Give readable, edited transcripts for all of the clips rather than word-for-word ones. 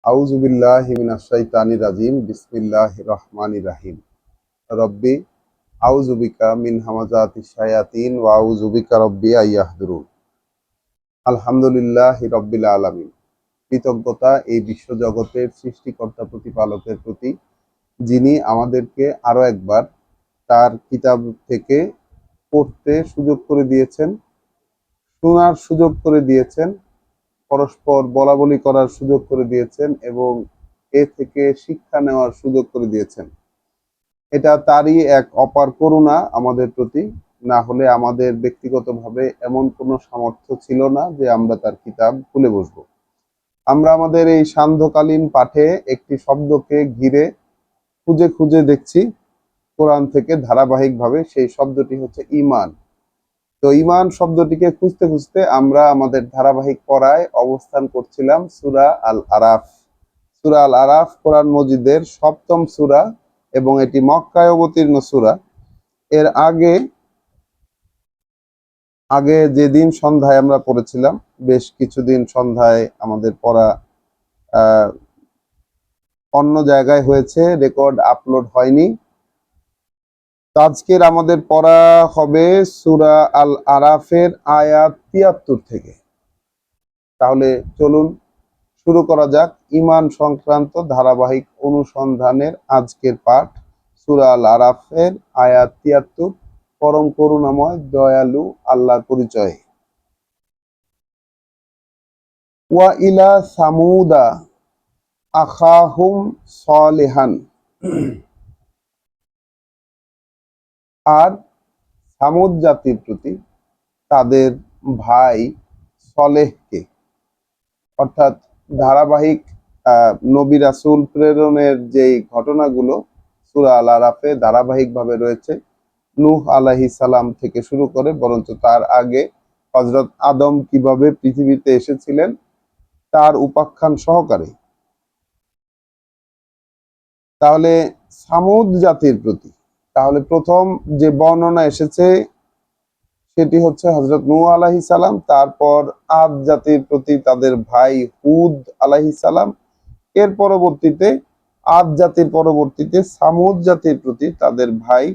আউযু বিল্লাহি মিনাশ শাইতানির রাজিম। বিসমিল্লাহির রহমানির রহিম। রব্বি আউযু বিকা মিন হামাযাতিশ শায়াতিন ওয়া আউযু বিকা রব্বি আইয়াহদুরুন। আলহামদুলিল্লাহি রব্বিল আলামিন। কৃতজ্ঞতা এই বিশ্বজগতের সৃষ্টিকর্তা প্রতিপালকের প্রতি, যিনি আমাদেরকে আরো একবার তার কিতাব থেকে পড়তে সুযোগ করে দিয়েছেন, শোনার সুযোগ করে দিয়েছেন, পরস্পর বলাবলি করার সুযোগ করে দিয়েছেন এবং এ থেকে শিক্ষা নেওয়ার সুযোগ করে দিয়েছেন। এটা তারই এক অপার করুণা আমাদের প্রতি। না হলে আমাদের ব্যক্তিগতভাবে এমন কোনো সামর্থ্য ছিল না যে আমরা তার কিতাব খুলে বসবো। আমরা আমাদের এই সান্ধ্যকালীন পাঠে একটি শব্দকে ঘিরে খুঁজে খুঁজে দেখছি কোরআন থেকে ধারাবাহিকভাবে। সেই শব্দটি হচ্ছে ঈমান। তো ঈমান শব্দটিকে খুঁজতে খুঁজতে আমরা আমাদের ধারাবাহিক পড়ায় অবস্থান করছিলাম সূরা আল আরাফ। সূরা আল আরাফ কোরআন মজিদের ৭ম সূরা এবং এটি মক্কায় অবতীর্ণ সূরা। এর আগে আগে যেদিন সন্ধ্যায় আমরা পড়েছিলাম, বেশ কিছুদিন সন্ধ্যায় আমাদের পড়া অন্য জায়গায় হয়েছে, রেকর্ড আপলোড হয়নি। তো আজকের আমাদের পড়া হবে সূরা আল আরাফের আয়াত ৭৩ থেকে। তাহলে চলুন শুরু করা যাক ঈমান সংক্রান্ত ধারাবাহিক অনুসন্ধানের আজকের পাঠ, সূরা আল আরাফের আয়াত ৭৩। পরম করুণাময় দয়ালু আল্লাহর পরিচয়। ওয়া ইলা সামুদা আখাহুম সলিহান। আর সামুদ জাতির প্রতি তাদের ভাই সলেহকে, অর্থাৎ ধারাবাহিক নবী রাসূল প্রেরণের যেই ঘটনাগুলো সূরা আল আরাফে ধারাবাহিকভাবে রয়েছে, নূহ আলাইহিস সালাম থেকে শুরু করে, বরঞ্চ তার আগে হযরত আদম কিভাবে পৃথিবীতে এসেছিলেন তার উপাখ্যান সহকারে। তাহলে সামুদ জাতির প্রতি, তাহলে প্রথম যে বর্ণনা এসেছে সেটি হচ্ছে হযরত নূহ আলাইহিস সালাম, তারপর আদ জাতির প্রতি তাদের ভাই হুদ আলাইহিস সালাম, এর পরবর্তীতে আদ জাতির পরবর্তীতে সামুদ জাতির প্রতি তাদের ভাই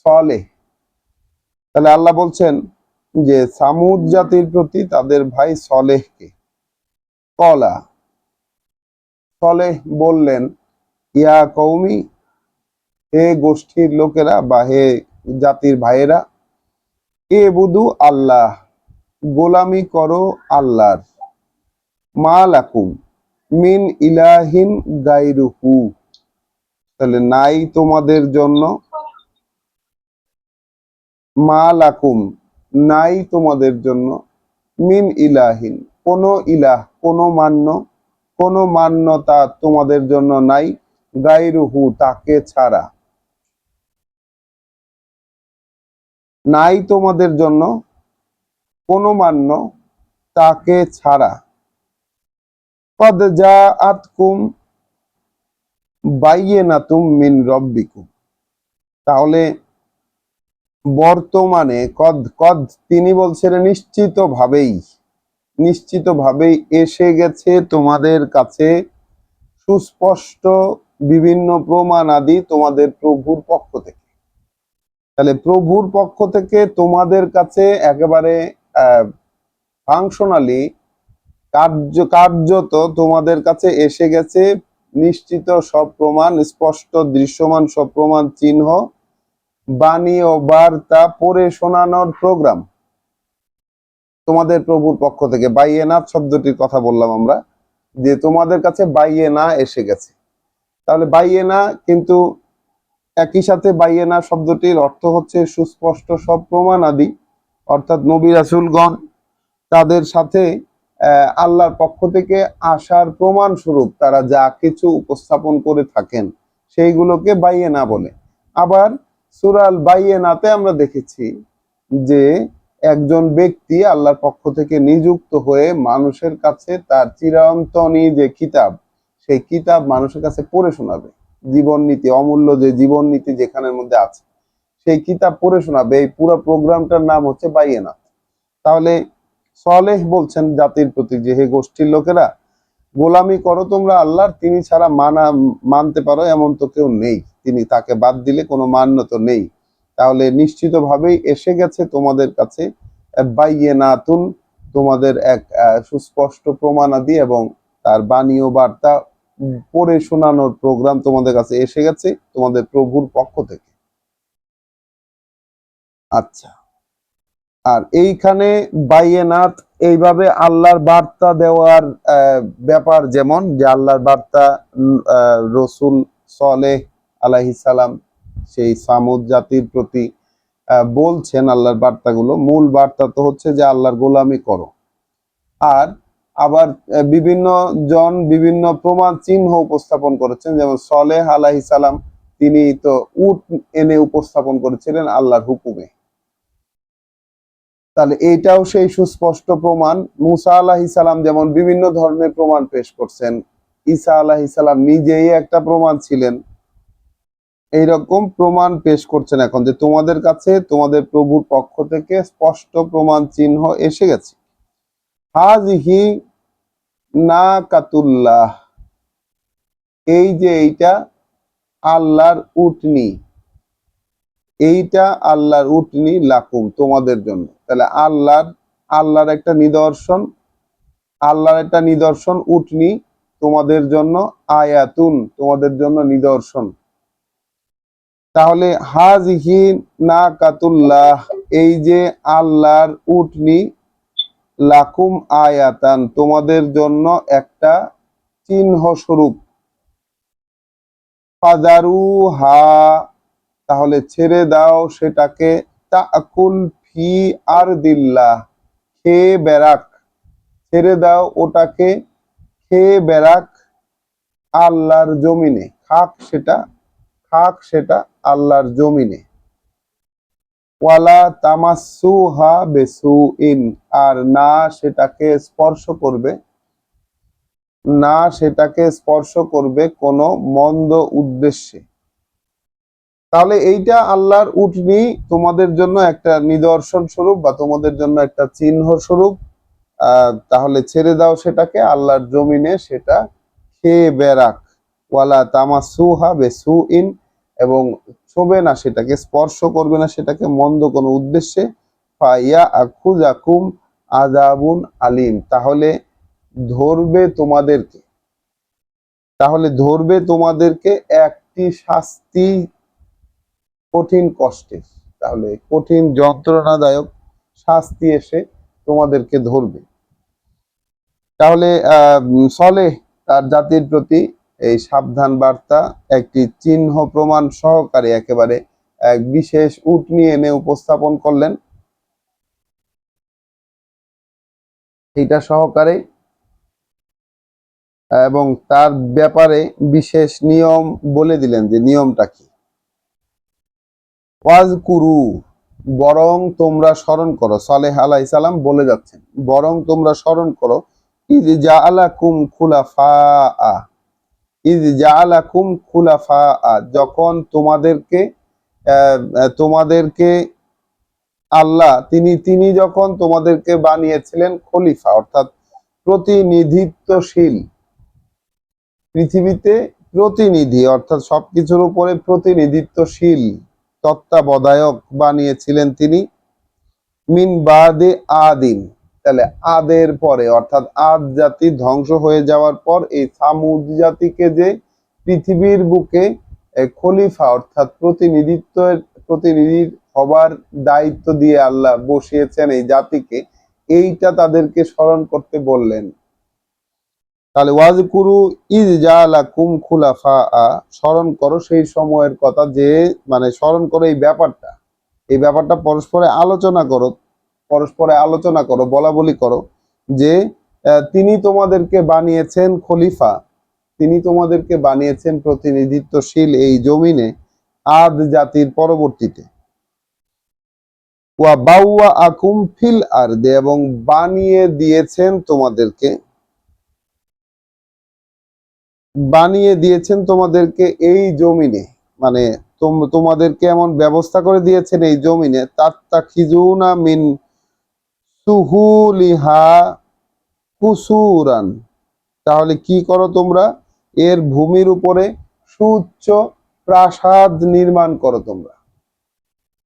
সলেহ। তাহলে আল্লাহ বলছেন যে সামুদ জাতির প্রতি তাদের ভাই সলেহকে, কলা, সলেহ বললেন, ইয়া কওমি, হে গোষ্ঠীর লোকেরা বা হে জাতির ভাইয়েরা, এ বুধু আল্লাহ, গোলামি করো আল্লাহর, মা লাকুম মিন ইলাহিন গায়রুহু, তাহলে নাই তোমাদের জন্য, মা লাকুম নাই তোমাদের জন্য, মিন ইলাহিন কোন ইলাহ, কোন মান্যতা তোমাদের জন্য নাই, গায়রুহু তাকে ছাড়া, নাই তোমাদের জন্য কোন মান্য তাকে ছাড়া। কদ জাআতকুম বাইয়িনাতুম মিন রব্বিকুম, তাহলে বর্তমানে কদ কদ তিনি বলছেন নিশ্চিতভাবেই এসে গেছে তোমাদের কাছে সুস্পষ্ট বিভিন্ন প্রমাণ আদি তোমাদের প্রভুর পক্ষ থেকে। তাহলে প্রভুর পক্ষ থেকে তোমাদের কাছে একেবারে ফাংশনালি কার্যত তোমাদের কাছে এসে গেছে নিশ্চিত সব প্রমাণ, স্পষ্ট দৃশ্যমান সব প্রমাণ, চিহ্ন, বাণী ও বার্তা পড়ে শোনানোর প্রোগ্রাম তোমাদের প্রভুর পক্ষ থেকে। বাইয়েনাত শব্দটির কথা বললাম আমরা, যে তোমাদের কাছে বাইয়েনা এসে গেছে। তাহলে বাইয়েনা, কিন্তু একই সাথে বাইয়েনা শব্দটির অর্থ হচ্ছে সুস্পষ্ট সব প্রমাণ আদি, অর্থাৎ নবী রাসূলগণ তাদের সাথে আল্লাহর পক্ষ থেকে আসার প্রমাণ স্বরূপ তারা যা কিছু উপস্থাপন করে থাকেন সেইগুলোকে বাইয়েনা বলে। আবার সূরা আল বাইয়েনাতে আমরা দেখেছি যে একজন ব্যক্তি আল্লাহর পক্ষ থেকে নিযুক্ত হয়ে মানুষের কাছে তার চিরন্তনী যে কিতাব, সেই কিতাব মানুষের কাছে পড়ে শোনাবে। জীবন নীতি, অমূল্য যে জীবন নীতি যেখানের মধ্যে আছে, সেই কিতাব পড়ে শোনাবে। এই পুরো প্রোগ্রামটার নাম হচ্ছে বাইয়েনা। তাহলে সলেহ বলছেন জাতির প্রতি যে হে গোষ্ঠীর লোকেরা, গোলামি করো তোমরা আল্লাহর, তিনি ছাড়া মানতে পারো এমন তো কেউ নেই, তিনি তাকে বাদ দিলে কোনো মান্য তো নেই। তাহলে নিশ্চিতভাবেই এসে গেছে তোমাদের কাছে বাইয়িনাতুন, তোমাদের এক সুস্পষ্ট প্রমাণাদি এবং তার বাণী ও বার্তা পড়ে শোনানোর প্রোগ্রাম তোমাদের কাছে এসে গেছে তোমাদের প্রভুর পক্ষ থেকে। আচ্ছা, আর এইখানে বাইয়েনাত এইভাবে আল্লাহর বার্তা দেওয়ার ব্যাপার, যেমন যে আল্লাহর বার্তা রসুল সালেহ আলাইহিস সালাম সেই সামুদ জাতির প্রতি বলছেন আল্লাহর বার্তাগুলো, মূল বার্তা তো হচ্ছে যে আল্লাহর গোলামি করো। আর আবার বিভিন্ন জন বিভিন্ন প্রমাণ চিহ্ন উপস্থাপন করেছেন, যেমন সালেহ আলাইহিস সালাম তিনি তো উট এনে উপস্থাপন করেছিলেন আল্লাহর হুকুমে, তাহলে এইটাও সেই সুস্পষ্ট প্রমাণ। মুসা আলাইহিস সালাম যেমন বিভিন্ন ধরনের প্রমাণ পেশ করছেন, ঈসা আলাইহিস সালাম নিজেই একটা প্রমাণ ছিলেন, এইরকম প্রমাণ পেশ করছেন এখন যে তোমাদের কাছে তোমাদের প্রভুর পক্ষ থেকে স্পষ্ট প্রমাণ চিহ্ন এসে গেছে। হাযিহি নাকাতুল্লাহ, এই যে এইটা আল্লাহর উটনি, এইটা আল্লাহর উটনি লাকুম তোমাদের জন্য। তাহলে আল্লাহর একটা নিদর্শন, আল্লাহর একটা নিদর্শন উটনি তোমাদের জন্য, আয়াতুন তোমাদের জন্য নিদর্শন। তাহলে হাযিহি নাকাতুল্লাহ, এই যে আল্লাহর উটনি, লাকুম আয়াতান তোমাদের জন্য একটা চিহ্ন স্বরূপ। ফাযারুহা, তাহলে ছেড়ে দাও সেটাকে, তাকুল ফি আরদিল্লাহ, খেয়ে বেরাক, ছেড়ে দাও ওটাকে খেয়ে বেরাক আল্লাহর জমিনে, খাক সেটা আল্লাহর জমিনে। ওয়ালা তামাসসুহা বিসুইন, আর না সেটাকে স্পর্শ করবে কোনো মন্দ উদ্দেশ্যে। তাহলে এইটা আল্লাহর উটনি তোমাদের জন্য একটা নিদর্শন স্বরূপ বা তোমাদের জন্য একটা চিহ্ন স্বরূপ। তাহলে ছেড়ে দাও সেটাকে আল্লাহর জমিনে, সেটা খেয়ে বেরাক। ওয়ালা তামাসসুহা বিসুইন, এবং ছোবে না সেটাকে, স্পর্শ করবে না সেটাকে মন্দ কোনো উদ্দেশ্যে। ফাইয়া আখুজাকুম আযাবুন আলিম, তাহলে ধরবে তোমাদেরকে একটি শাস্তি কঠিন কষ্টের, তাহলে কঠিন যন্ত্রণাদায়ক শাস্তি এসে তোমাদেরকে ধরবে। তাহলে সলেহ তার জাতির প্রতি এই সাবধান বার্তা একটি চিহ্ন প্রমাণ সহকারে একেবারে এক বিশেষ উটনি এনে উপস্থাপন করলেন, এটা সহকারে, এবং তার ব্যাপারে বিশেষ নিয়ম বলে দিলেন যে নিয়মটা কি। ওয়াজকুরু, বরং তোমরা স্মরণ করো, সালেহ আলাইহিস সালাম বলে যাচ্ছেন, বরং তোমরা স্মরণ করো, ইয জাআলাকুম খুলাফা, যখন তোমাদেরকে আল্লাহ তিনি যখন তোমাদেরকে বানিয়েছিলেন খলিফা, অর্থাৎ প্রতিনিধিত্বশীল, পৃথিবীতে প্রতিনিধি অর্থাৎ সবকিছুর উপরে প্রতিনিধিত্বশীল তত্ত্বাবধায়ক বানিয়েছিলেন তিনি। মিন বাদে আদিন, তাহলে আদের পরে, অর্থাৎ আদ জাতি ধ্বংস হয়ে যাওয়ার পর এই সামুদ জাতিকে যে পৃথিবীর বুকে খলিফা অর্থাৎ প্রতিনিধির হবার দায়িত্ব দিয়ে আল্লাহ বসিয়েছেন এই জাতিকে, এইটা তাদেরকে স্মরণ করতে বললেন। তাহলে ওয়াজকুরু ইয জাআলাকুম খুলাফা, স্মরণ করো সেই সময়ের কথা, যে মানে স্মরণ করো এই ব্যাপারটা পরস্পরে আলোচনা করো, বলা বলি করো যে তিনি তোমাদেরকে বানিয়েছেন খলিফা, তিনি তোমাদেরকে বানিয়েছেন প্রতিনিধিত্বশীল এই জমিনে আদ জাতির পরবর্তীতে। ওয়া বাওয়া আকুম ফিল আরদে, এবং বানিয়ে দিয়েছেন তোমাদেরকে এই জমিনে, মানে তোমাদেরকে এমন ব্যবস্থা করে দিয়েছেন এই জমিনে, তাত্তাখিজুনা মিন সুহুলিহা কুসুরান, তাহলে কি করো তোমরা? এর ভূমির উপরে সুউচ্চ প্রাসাদ নির্মাণ করো তোমরা।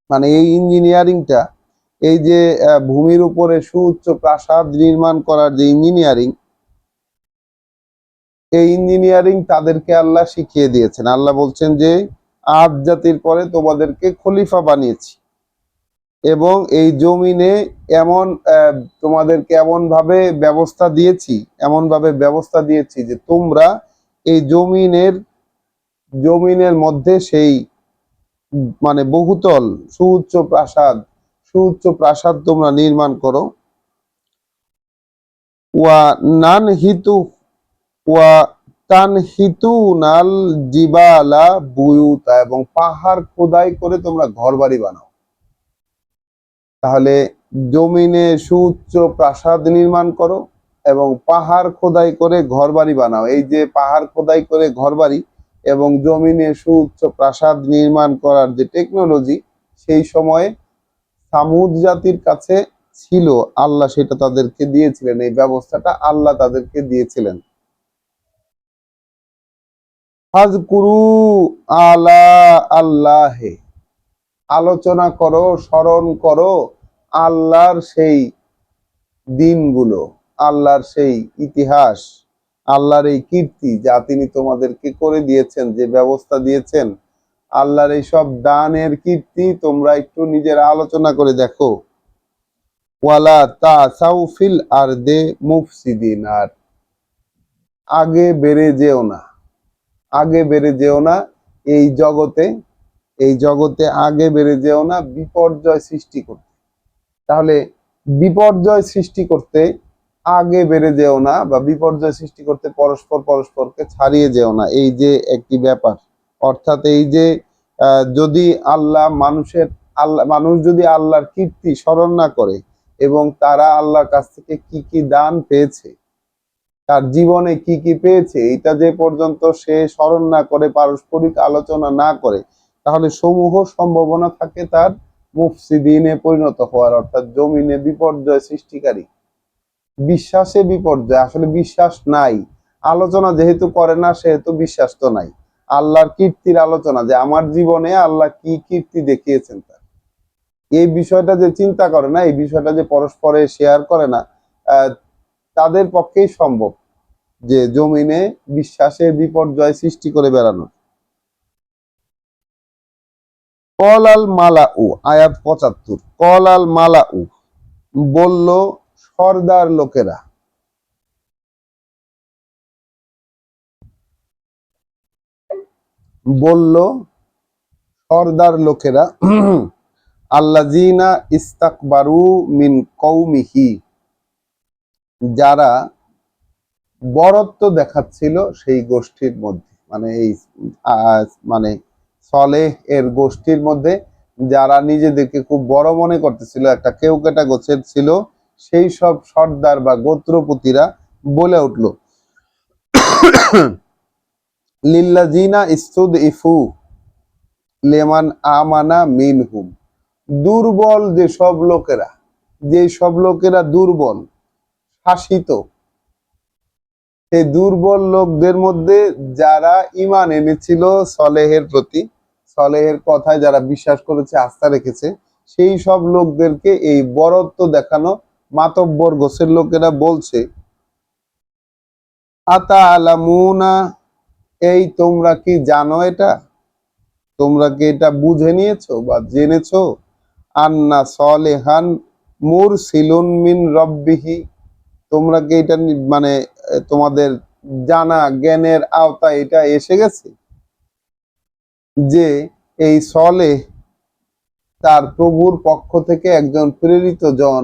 মানে এই ইঞ্জিনিয়ারিংটা, এই যে ভূমির উপরে সুউচ্চ প্রাসাদ নির্মাণ করার যে ইঞ্জিনিয়ারিং, এই ইঞ্জিনিয়ারিং তাদেরকে আল্লাহ শিখিয়ে দিয়েছেন। আল্লাহ বলছেন যে আদ জাতির পরে তোমাদেরকে খলিফা বানিয়েছি এবং এই জমিনে এমন তোমাদেরকে এমন ভাবে ব্যবস্থা দিয়েছি যে তোমরা এই জমিনের মধ্যে সেই মানে বহুতল সুউচ্চ প্রাসাদ তোমরা নির্মাণ করো। ওয়া নান হিতু ওয়া তানহিতুনাল জিবালা বুয়ুতা, এবং পাহাড় খোদাই করে তোমরা ঘরবাড়ি বানাও। তাহলে জমিনে সুউচ্চ প্রাসাদ নির্মাণ করো এবং পাহাড় খোদাই করে ঘরবাড়ি বানাও। এই যে পাহাড় খোদাই করে ঘরবাড়ি এবং জমিনে সুউচ্চ প্রাসাদ নির্মাণ করার যে টেকনোলজি, সেই সময়ে সামুদ জাতির কাছে ছিল, আল্লাহ সেটা তাদেরকে দিয়েছিলেন। এই ব্যবস্থাটা আল্লাহ তাদেরকে দিয়েছিলেন। ফাজকুরু আলা আল্লাহে, আলোচনা করো, স্মরণ করো আল্লাহর সেই দিনগুলো, আল্লাহর সেই ইতিহাস, আল্লাহর এই কীর্তি যা তিনি তোমাদেরকে করে দিয়েছেন, যে ব্যবস্থা দিয়েছেন, আল্লাহর এই সব দানের কীর্তি তোমরা একটু নিজের আলোচনা করে দেখো। ওয়ালা তাসাউ ফিল আরদে মুফসিদিন, আর আগে বেড়ে যেও না, এই জগতে আগে বেড়ে যেও না বিপর্যয় সৃষ্টি করতে। তাহলে বিপর্যয় সৃষ্টি করতে আগে বেড়ে যেও না, বা বিপর্যয় সৃষ্টি করতে পরস্পরকে ছাড়িয়ে যেও না, এই যে একটি ব্যাপার। অর্থাৎ এই যে যদি মানুষ যদি আল্লাহর কীর্তি স্মরণ না করে এবং তারা আল্লাহর কাছ থেকে কি কি দান পেয়েছে, তার জীবনে কি কি পেয়েছে, এটা যে পর্যন্ত সে স্মরণ না করে, পারস্পরিক আলোচনা না করে, তাহলে সমূহ সম্ভাবনা থাকে তার মুফসিদিনে পরিণত হওয়ার, অর্থাৎ জমিনে বিপর্যয় সৃষ্টিকারী। বিশ্বাসে বিপর্যয়, আসলে বিশ্বাস নাই, আলোচনা যেহেতু করে না সেহেতু বিশ্বাস তো নাই। আল্লাহর কীর্তির আলোচনা, যে আমার জীবনে আল্লাহ কি কীর্তি দেখিয়েছেন তার, এই বিষয়টা যে চিন্তা করে না, এই বিষয়টা যে পরস্পরে শেয়ার করে না, তাদের পক্ষেই সম্ভব যে জমিনে বিশ্বাসের বিপর্যয় সৃষ্টি করে বেড়ানো। কল আল মালাউ, আয়াত ৭৫। কল আল মালাউ, বলল সর্দার লোকেরা, আল্লাযিনা ইস্তাকবারু মিন কওমিহি, যারা বরত্ব দেখাচ্ছিল সেই গোষ্ঠীর মধ্যে, মানে এই মানে সলেহ এর গোষ্ঠীর মধ্যে, যারা নিজেদেরকে খুব বড় মনে করতেছিল, একটা কেউকেটা গোছের ছিল, সেই সব সর্দার বা গোত্রপতিরা বলে উঠল, লিল্লাযিনা ইস্তুদইফু লিমান আমানা মিনহুম, দুর্বল যে সব লোকেরা দুর্বল, শাসিত, সেই দুর্বল লোকদের মধ্যে যারা ঈমান এনেছিল সলেহের প্রতি, সলেহের কথায় যারা বিশ্বাস করেছে, আস্থা রেখেছে, সেই সব লোকদেরকে এই বরত্ব দেখানো মাতব্বর গোছের লোকেরা বলছে, আতা আলামুনা, এই তোমরা কি জানো, তোমরা কি এটা বুঝে নিয়েছো বা জেনেছো, আন্না সলেহান মুরসিলুন মিন রব্বিহি, তোমরা কি এটা মানে তোমাদের জানা জ্ঞানের আওতায় এটা এসে গেছে যে এই সলেহ তার প্রভুর পক্ষ থেকে একজন প্রেরিত জন,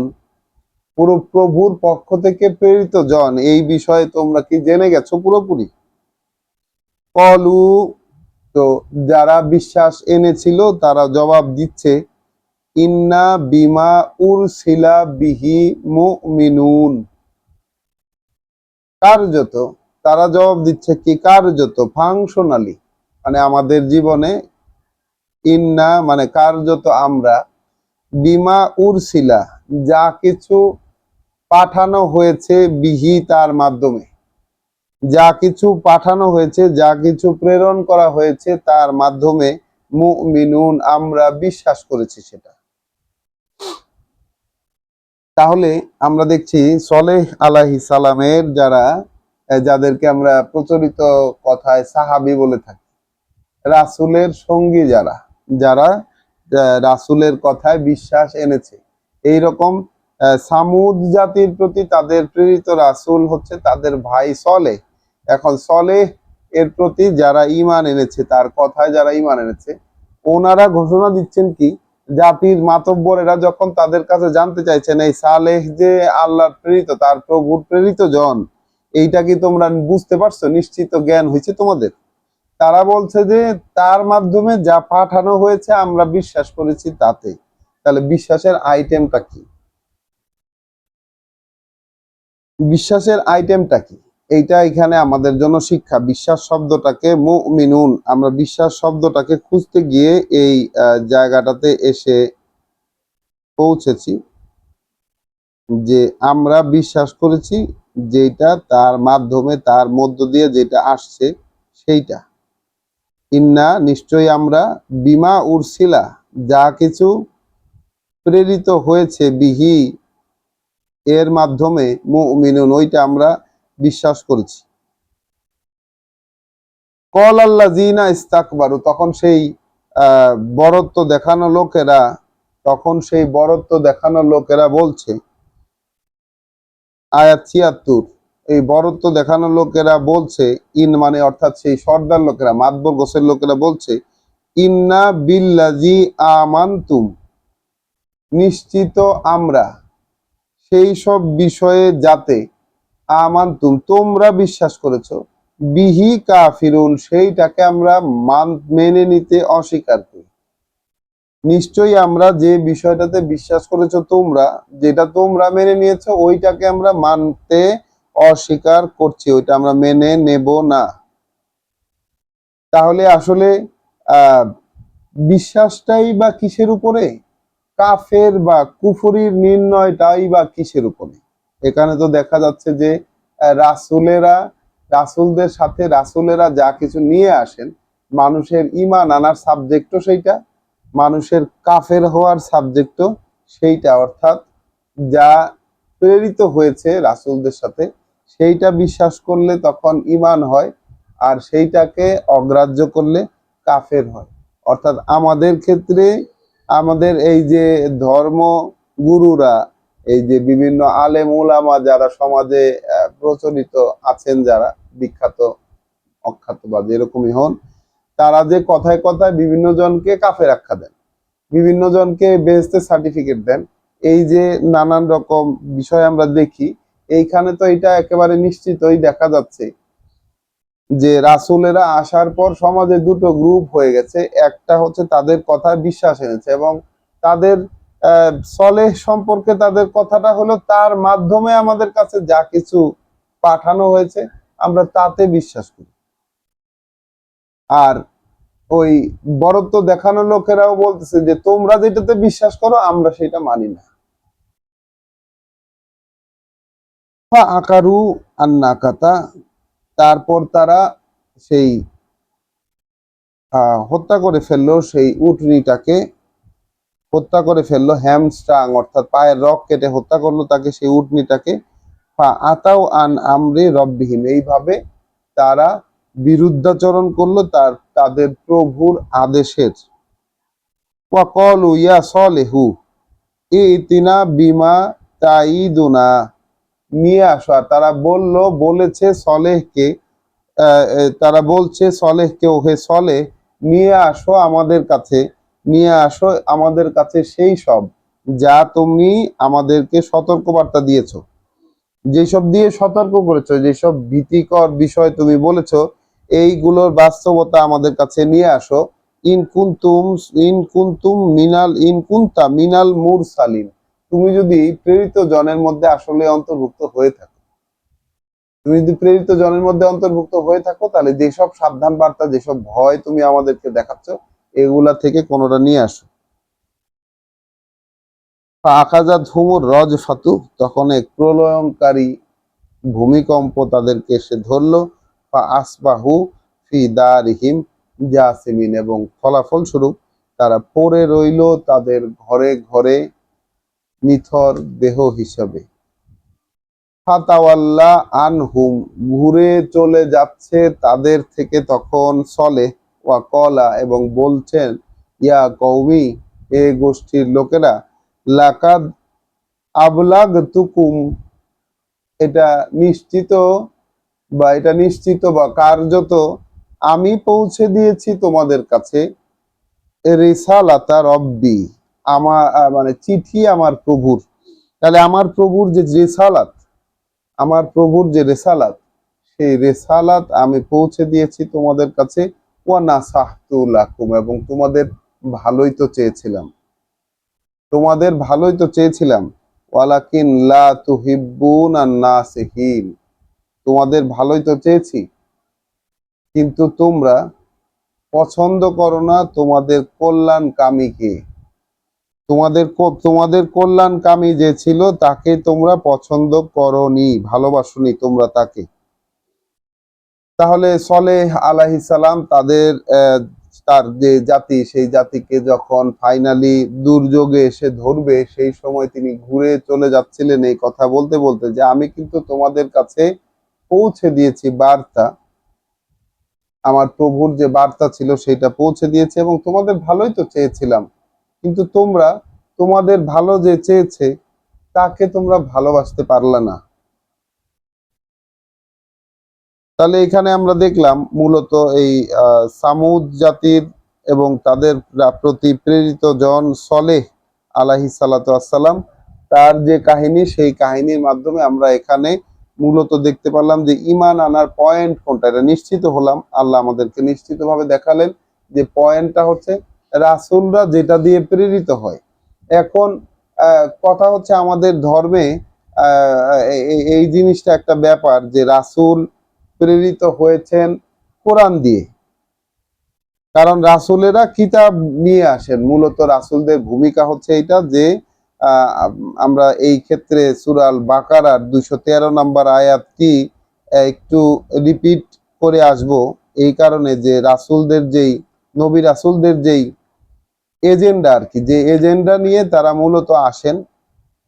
পুরো প্রভুর পক্ষ থেকে প্রেরিত জন, এই বিষয়ে তোমরা কি জেনে গেছো পুরোপুরি? কলু, তো যারা বিশ্বাস এনেছিল তারা জবাব দিচ্ছে, ইন্না বিমা উরসিলা বিহি মুমিনুন, কার্যত, তারা জবাব দিচ্ছে কি কার্যত, ফাংশনালি, মানে আমাদের জীবনে, ইন্না মানে কার্যত আমরা, বিমা উরসিলা, যা কিছু পাঠানো হয়েছে, বিহি তার মাধ্যমে, যা কিছু পাঠানো হয়েছে, যা কিছু প্রেরণ করা হয়েছে তার মাধ্যমে মুমিনুন আমরা বিশ্বাস করেছি সেটা। তাহলে আমরা দেখছি সলেহ আলাইহিস সালামের যারা যাদেরকে আমরা প্রচলিত কথায় সাহাবী বলে থাকি, রাসূলের সঙ্গী যারা যারা রাসূলের কথায় বিশ্বাস এনেছে, এইরকম সামুদ জাতির প্রতি তাদের প্রেরিত রাসূল হচ্ছে তাদের ভাই সলেহ। এখন সলেহ এর প্রতি যারা ঈমান এনেছে, তার কথায় যারা ঈমান এনেছে, ওনারা ঘোষণা দিচ্ছেন কি, জাতির মাতব্বরেরা যখন তাদের কাছে জানতে চাইছেন এই সালেহ যে আল্লাহর প্রেরিত, তার প্রভুর প্রেরিত জন, এইটা কি তোমরা বুঝতে পারছো, নিশ্চিত জ্ঞান হয়েছে তোমাদের? তারা বলছে যে তার মাধ্যমে যা পাঠানো হয়েছে আমরা বিশ্বাস করেছি তাতে। তাহলে বিশ্বাসের আইটেমটা কি? বিশ্বাসের আইটেমটা কি? এইটা এখানে আমাদের জন্য শিক্ষা। বিশ্বাস শব্দটাকে মুমিনুন, আমরা বিশ্বাস শব্দটাকে খুঁজতে গিয়ে এই জায়গাটাতে এসে পৌঁছেছি যে আমরা বিশ্বাস করেছি যেটা তার মাধ্যমে, তার মধ্য দিয়ে যেটা আসছে সেইটা। ইন্না নিশ্চয়ই আমরা, বিমা উরসিলা যা কিছু প্রেরিত হয়েছে, বিহি এর মাধ্যমে, মুমিনুন ওইটা আমরা বিশ্বাস করেছি। কল আল্লাযীনা ইস্তাকবারু, তখন সেই বরত্ব দেখানো লোকেরা, বলছে, আয়াত ৭৬, এই বরত্ব দেখানো লোকেরা বলছে, ইন মানে অর্থাৎ সেই সর্দার লোকেরা, মাতবর গোছের লোকেরা বলছে, ইন্না বিল্লাযী আমানতুম, নিশ্চিত আমরা সেই সব বিষয়ে যাতে, আমানতুম তোমরা বিশ্বাস করেছো, বিহি কাফিরুন সেইটাকে আমরা মেনে নিতে অস্বীকার করি। নিশ্চয়ই আমরা যে বিষয়টাতে বিশ্বাস করেছো তোমরা, যেটা তোমরা মেনে নিয়েছো, ওইটাকে আমরা মানতে অস্বীকার করছি, ওইটা আমরা মেনে নেব না। তাহলে আসলে আহ বিশ্বাসটাই বা কিসের উপরে? কাফের বা কুফরির নির্ণয়টাই বা কিসের উপরে? এখানে তো দেখা যাচ্ছে যে রাসূলেরা, রাসূলদের সাথে রাসূলেরা যা কিছু নিয়ে আসেন, মানুষের ঈমান আনার সাবজেক্টও সেইটা, মানুষের কাফের হওয়ার সাবজেক্টও সেইটা। অর্থাৎ যা প্রেরিত হয়েছে রাসূলদের সাথে সেইটা বিশ্বাস করলে তখন ঈমান হয়, আর সেইটাকে অগ্রাহ্য করলে কাফের হয়। অর্থাৎ আমাদের ক্ষেত্রে আমাদের এই যে ধর্ম গুরুরা, এই যে বিভিন্ন আলেম উলামা যারা সমাজে প্রচলিত আছেন, যারা বিখ্যাত অখ্যাত বা যেরকমই হন, তারা যে কথায় কথায় বিভিন্ন জনকে কাফের আখ্যা দেন, বিভিন্ন জনকে বেহেশতের সার্টিফিকেট দেন, এই যে নানান রকম বিষয় আমরা দেখি, এইখানে তো এটা একেবারে নিশ্চিতই দেখা যাচ্ছে যে রাসূলেরা আসার পর সমাজে দুটো গ্রুপ হয়ে গেছে। একটা হচ্ছে তাদের কথায় বিশ্বাস এনেছে এবং তাদের সলেহ সম্পর্কে তাদের কথাটা হলো তার মাধ্যমে আমাদের কাছে যা কিছু পাঠানো হয়েছে আমরা তাতে বিশ্বাস করি। আর ওই বরত্ব দেখানো লোকেরাও বলতেছে যে তোমরা যেটাতে বিশ্বাস করো আমরা সেটা মানি না। আকারু আন্নাকাতা, তারপর তারা সেই হত্যা করে ফেললো সেই উটনিটাকে, হত্যা করে ফেললো, হ্যামস্ট্রাং অর্থাৎ পায়ের রগ কেটে হত্যা করলো তাকে, সেই উটনিটাকে। আতাও আন আমরি রব্বিহিম, এইভাবে তারা বিরুদ্ধাচরণ করলো তাদের প্রভুর আদেশের। ওয়াকালু ইয়া সলেহু ইতিনা বিমা তাইদুনা, নিয়ে আসো। আর তারা বলেছে সলেহকে, তারা বলছে সলেহকে, ওহে সলেহ নিয়ে আসো আমাদের কাছে, নিয়ে আসো আমাদের কাছে সেই সব যা তুমি আমাদেরকে সতর্কবার্তা দিয়েছো, যেসব দিয়ে সতর্ক করেছো, যেসব ভীতিকর বিষয় তুমি বলেছো, এইগুলোর বাস্তবতা আমাদের কাছে নিয়ে আসো। ইন কুনতা মিনাল মুরসালিন, তুমি যদি প্রেরিত জনের মধ্যে আসলে অন্তর্ভুক্ত হয়ে থাকো, তুমি যদি প্রেরিত জনের মধ্যে অন্তর্ভুক্ত হয়ে থাকো, তাহলে যেসব সাবধান বার্তা, যেসব ভয় তুমি আমাদেরকে দেখাচ্ছ, এগুলা থেকে কোনোটা নিয়ে আসো। আখাজা ধুমুর রজ ফাতু, তখন এক প্রলয়ঙ্কারী ভূমিকম্প তাদেরকে এসে ধরলো, ফা আসবাহু ফি দারিহিম জাসিমিন, এবং ফলাফল স্বরূপ তারা পড়ে রইল তাদের ঘরে ঘরে নিথর দেহ হিসাবে। ফাতাওয়াল্লা আনহুম, ঘুরে চলে যাচ্ছে তাদের থেকে তখন সলে, ওয়া কলা, এবং বলছেন, ইয়া কওমি, এ গোষ্ঠীর লোকেরা, লাকাদ আবলাগতুকুম, এটা নিশ্চিত এটা নিশ্চিত বা কার্যত আমি পৌঁছে দিয়েছি তোমাদের কাছে রিসালাতা রব্বি, আমার মানে চিঠি আমার প্রভুর। তাহলে আমার প্রভুর যে রিসালাত, আমার প্রভুর যে রেসালাত, সেই রেসালাত আমি পৌঁছে দিয়েছি তোমাদের কাছে। ওয়া নাসাহতু লাকুম, এবং তোমাদের ভালোই তো চেয়েছিলাম, তোমাদের ভালোই তো চেয়েছিলাম। ওয়ালাকিন লা তুহিব্বুনান নাসিহিন, তোমাদের ভালোই তো চেয়েছি, কিন্তু তোমরা পছন্দ করো না তোমাদের কল্যাণকামীকে। তোমাদের কল্যাণকামী যে ছিল তাকে তোমরা পছন্দ করনি, ভালোবাসনি তোমরা তাকে। তাহলে সলেহ আলাইহিস সালাম তার যে জাতি, সেই জাতিকে যখন ফাইনালি দুর্যোগে এসে ধরবে, সেই সময় তিনি ঘুরে চলে যাচ্ছিলেন এই কথা বলতে বলতে, যে আমি কিন্তু তোমাদের কাছে পৌঁছে দিয়েছি বার্তা, আমার প্রভুর যে বার্তা ছিল সেটা পৌঁছে দিয়েছে, এবং তোমাদের ভালোই তো চেয়েছিলাম, কিন্তু তোমরা তোমাদের ভালো যে চেয়েছে তাকে তোমরা ভালোবাসতে পারলে না। তাহলে এখানে আমরা দেখলাম মূলত এই সামুদ জাতির এবং তাদের প্রতি প্রেরিত জন সলেহ আলাইহিস সালাতু ওয়াসসালাম, তার যে কাহিনী, সেই কাহিনীর মাধ্যমে আমরা এখানে মূলত দেখতে পারলাম যে ঈমান আনার পয়েন্ট কোনটা, এটা নিশ্চিত হলাম। আল্লাহ আমাদেরকে নিশ্চিতভাবে দেখালেন যে পয়েন্টটা হচ্ছে রাসূলরা যেটা দিয়ে প্রেরিত হয়। এখন কথা হচ্ছে আমাদের ধর্মে এই জিনিসটা একটা ব্যাপার যে রাসূল প্রেরিত হয়েছেন কোরআন দিয়ে, কারণ রাসূলেরা কিতাব নিয়ে আসেন। মূলত রাসূলদের ভূমিকা হচ্ছে এটা যে আহ, আমরা এই ক্ষেত্রে সূরা আল বাকারার 213 নম্বর আয়াতটি একটু রিপিট করে আসব, এই কারণে যে নবী রাসূলদের যেই এজেন্ডা আর কি, যে এজেন্ডা নিয়ে তারা মূলত আসেন,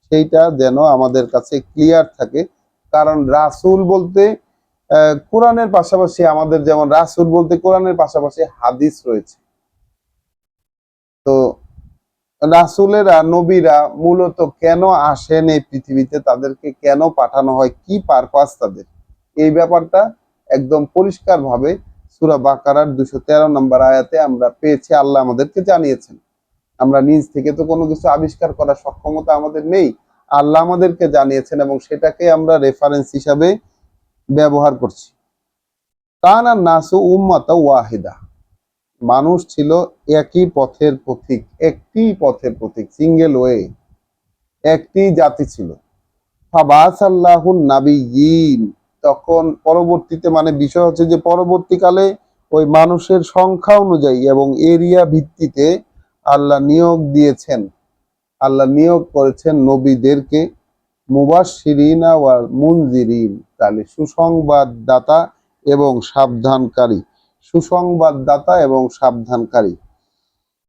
সেইটা যেন আমাদের কাছে ক্লিয়ার থাকে। কারণ রাসূল বলতে কোরআনের পাশাপাশি, আমাদের যেমন রাসূল বলতে কোরআনের পাশাপাশি হাদিস রয়েছে। তো রাসূলেরা, নবীরা মূলত কেন আসেন এই পৃথিবীতে, তাদেরকে কেন পাঠানো হয়, কি পারপাস তাদের, এই ব্যাপারটা একদম পরিষ্কার ভাবে সূরা বাকারার 213 নম্বর আয়াতে আমরা পেয়েছি। আল্লাহ আমাদেরকে জানিয়েছেন। আমরা নিজ থেকে তো কোনো কিছু আবিষ্কার করার সক্ষমতা আমাদের নেই, আল্লাহ আমাদেরকে জানিয়েছেন, এবং সেটাকে আমরা রেফারেন্স হিসাবে ব্যবহার করছি। কানা নাসু উম্মাতা ওয়াহিদা, মানুষ ছিল একই পথের পথিক, একটি পথের পথিক, সিঙ্গেল ওয়ে, একটি জাতি ছিল। ফাবাসাল্লাহুন নাবিয়্যিন, তখন পরবর্তীতে, মানে বিষয় হচ্ছে যে পরবর্তীকালে ওই মানুষের সংখ্যা অনুযায়ী এবং এরিয়া ভিত্তিতে আল্লাহ নিয়োগ করেছেন নবীদেরকে মুবাশশিরিনা ওয়া মুনজিরিন, তাহলে সুসংবাদদাতা এবং সাবধানকারী।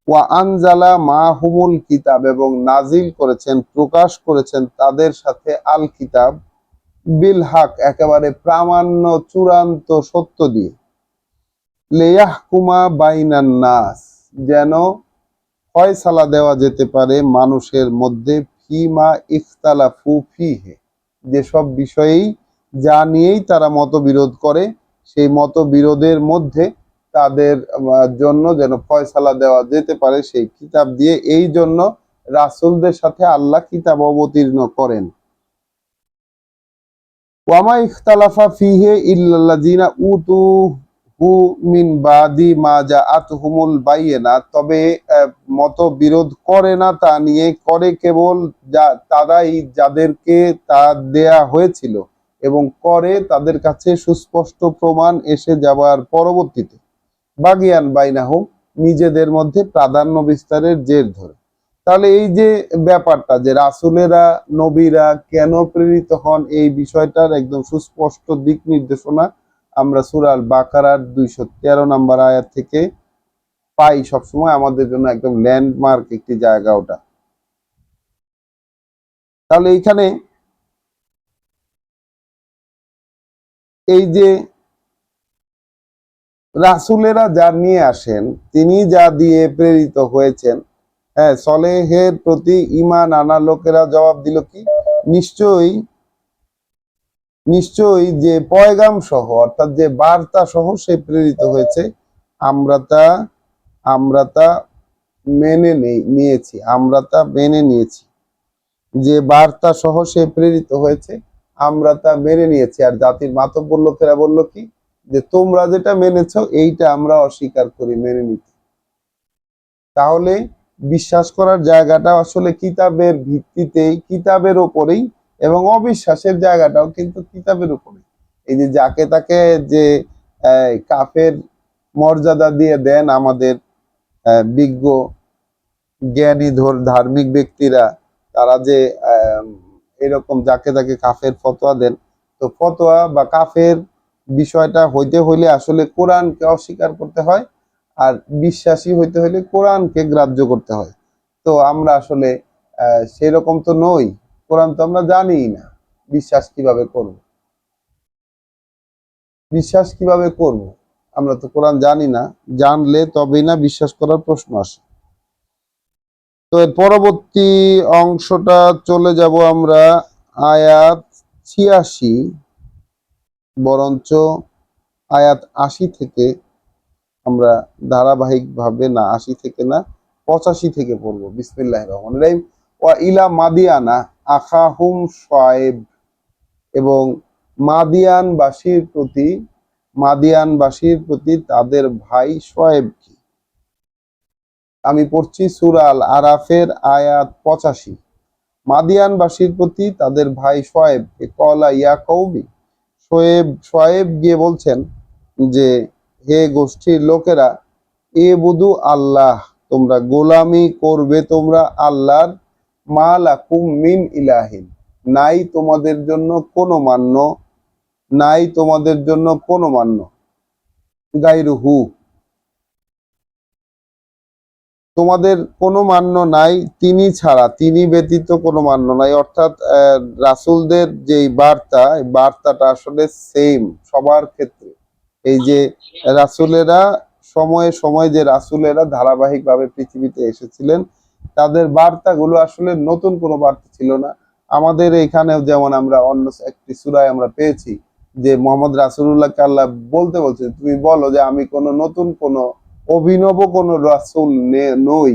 ওয়া আনজালা মাহুমুল কিতাব, এবং নাজিল করেছেন, প্রকাশ করেছেন তাদের সাথে আল কিতাব, বিল হক, একেবারে প্রামাণ্য চূড়ান্ত সত্য দিয়ে। লিয়াহকুমা বাইনান নাস, যেন ফয়সালা দেওয়া যেতে পারে মানুষের মধ্যে, ফিমা ইখতালাফু ফিহে, যেসব বিষয়েই, যা নিয়েই তারা মতবিরোধ করে, সেই মতবিরোধের মধ্যে তাদের জন্য যেন ফয়সালা দেওয়া যেতে পারে সেই কিতাব দিয়ে। এই জন্য রাসূলদের সাথে আল্লাহ কিতাব অবতীর্ণ করেন। ওয়ামা ইখতালাফা ফিহে ইল্লাল্লাযিনা উতুহু মিন বাদি মা জাআতহুমুল বায়িনাত, তবে মতবিরোধ করে না তা নিয়ে, করে কেবল তারাই যাদেরকে তা দেয়া হয়েছিল, এবং করে তাদের কাছে সুস্পষ্ট প্রমাণ এসে যাওয়ার পরবর্তীতে, বাগিয়ান বাইনাহুম, নিজেদের মধ্যে প্রাধান্য বিস্তারের জের ধরে। তাহলে এই যে ব্যাপারটা যে রাসূলেরা নবীরা কেন প্রেরিত হন, এই বিষয়টার একদম সুস্পষ্ট দিক নির্দেশনা আমরা সূরা আল বাকারার 213 নম্বর আয়াত থেকে পাই। সবসময় আমাদের জন্য একদম ল্যান্ডমার্ক একটি জায়গা ওটা। তাহলে এইখানে এই যে রাসূলেরা যা নিয়ে আসেন, তিনি যা দিয়ে প্রেরিত হয়েছেন, হ্যাঁ, সলেহের প্রতি ঈমান আনা লোকেরা জবাব দিল কি, নিশ্চয়ই নিশ্চয়ই যে পয়গাম সহ অর্থাৎ যে বার্তা সহ সে প্রেরিত হয়েছে, আমরা তা আমরা তা মেনে নিয়েছি। যে বার্তা সহ সে প্রেরিত হয়েছে আমরা তা মেনে নিয়েছি। আর জাতির মাতব্বর লোকেরা বলল কি, যে তোমরা যেটা মেনেছো এইটা আমরা অস্বীকার করি, মেনে নিতে। তাহলে বিশ্বাস করার জায়গাটা আসলে কিতাবের ভিত্তিতেই, কিতাবের ওপরেই, এবং অবিশ্বাসের জায়গাটাও কিন্তু কিতাবের উপরে। এই যে যাকে তাকে যে কাফের মর্যাদা দিয়ে দেন আমাদের বিজ্ঞ জ্ঞানী ধার্মিক ব্যক্তিরা, তারা যে এরকম যাকে তাকে কাফের ফতোয়া দেন, তো ফতোয়া বা কাফের বিষয়টা হইতে হইলে আসলে কোরআনকে অস্বীকার করতে হয়, আর বিশ্বাসী হইতে হইলে কোরআনকে গ্রাহ্য করতে হয়। তো আমরা আসলে সেরকম তো নই, কোরআন তো আমরা জানিই না, বিশ্বাস কিভাবে করব? বিশ্বাস কিভাবে করব? আমরা তো কোরআন জানি না, জানলে তবেই না বিশ্বাস করার প্রশ্ন আসে। তো এর পরবর্তী অংশটা চলে যাব আমরা আয়াত ৮৬, বরঞ্চ আয়াত ৮০ থেকে আমরা ধারাবাহিকভাবে, না ৮০ থেকে না ৮৫ থেকে পড়বো। বিসমিল্লাহির রহমানির রহিম। ওয়া ইলা মাদিয়ানা আখাহুম শুআয়ব, এবং মাদিয়ানবাসীর প্রতি তাদের ভাই শুআয়ব কি। আমি পড়ছি সূরা আল আরাফের আয়াত ৮৫। মাদিয়ানবাসীর প্রতি তাদের ভাই শুআয়ব কলা ইয়া কওমি, শুআয়ব গিয়ে বলছেন যে হে গোষ্ঠীর লোকেরা, এ বুদু আল্লাহ, তোমরা গোলামি করবে তোমরা আল্লাহর, মা লাকুম মিন ইলাহিন, নাই তোমাদের জন্য কোনো মান্য, গায়রুহু, তোমাদের কোনো মান্য নাই তিনি ছাড়া, তিনি ব্যতীত কোনো মান্য নাই। অর্থাৎ রাসূলদের যেই বার্তা, এই বার্তাটা আসলে সেম সবার ক্ষেত্রে। এই যে রাসূলেরা সময়ে সময়ে যে রাসূলেরা ধারাবাহিকভাবে পৃথিবীতে এসেছিলেন, তাদের বার্তাগুলো আসলে নতুন কোনো বার্তা ছিল না। আমাদের এখানেও যেমন আমরা অন্য একটি সূরায় আমরা পেয়েছি যে মোহাম্মদ রাসূলুল্লাহকে আল্লাহ বলতে বলছে, তুমি বলো যে আমি কোনো নতুন কোনো অভিনব কোনো রাসূল নই,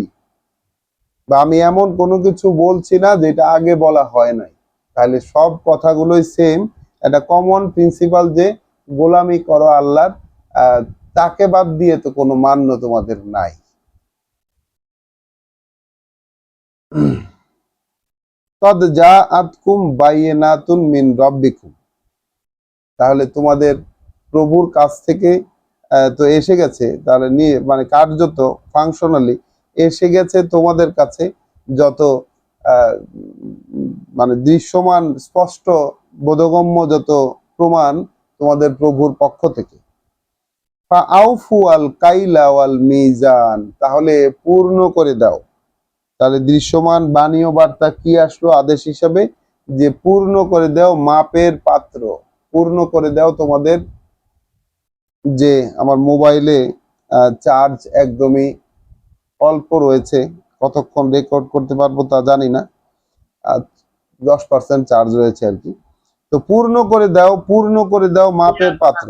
বা আমি এমন কোনো কিছু বলছি না যেটা আগে বলা হয় নাই। তাহলে সব কথাগুলোই সেম, একটা কমন প্রিন্সিপাল যে গোলামি করো আল্লাহর, তাকে বাদ দিয়ে তো কোনো মান্য তোমাদের নাই। কদ জাআতকুম বাইয়িনাতুন মিন রাব্বিকুম, তাহলে তোমাদের প্রভুর কাছ থেকে তো এসে গেছে, তাহলে নিয়ে মানে কার্যত ফাংশনালি এসে গেছে তোমাদের কাছে যত মানে দৃশ্যমান স্পষ্ট বোধগম্য যত প্রমাণ তোমাদের প্রভুর পক্ষ থেকে। ফাআউফু আল কাইলা ওয়াল মিজান, তাহলে পূর্ণ করে দাও। তাহলে দৃশ্যমান বাণী ও বার্তা কি আসলো আদেশ হিসাবে, যে পূর্ণ করে দাও মাপের পাত্র, পূর্ণ করে দাও তোমাদের। যে আমার মোবাইলে চার্জ একদমই অল্প রয়েছে, কতক্ষণ রেকর্ড করতে পারবো তা জানি না, 10% চার্জ রয়েছে আর কি। তো পূর্ণ করে দাও মাপের পাত্র,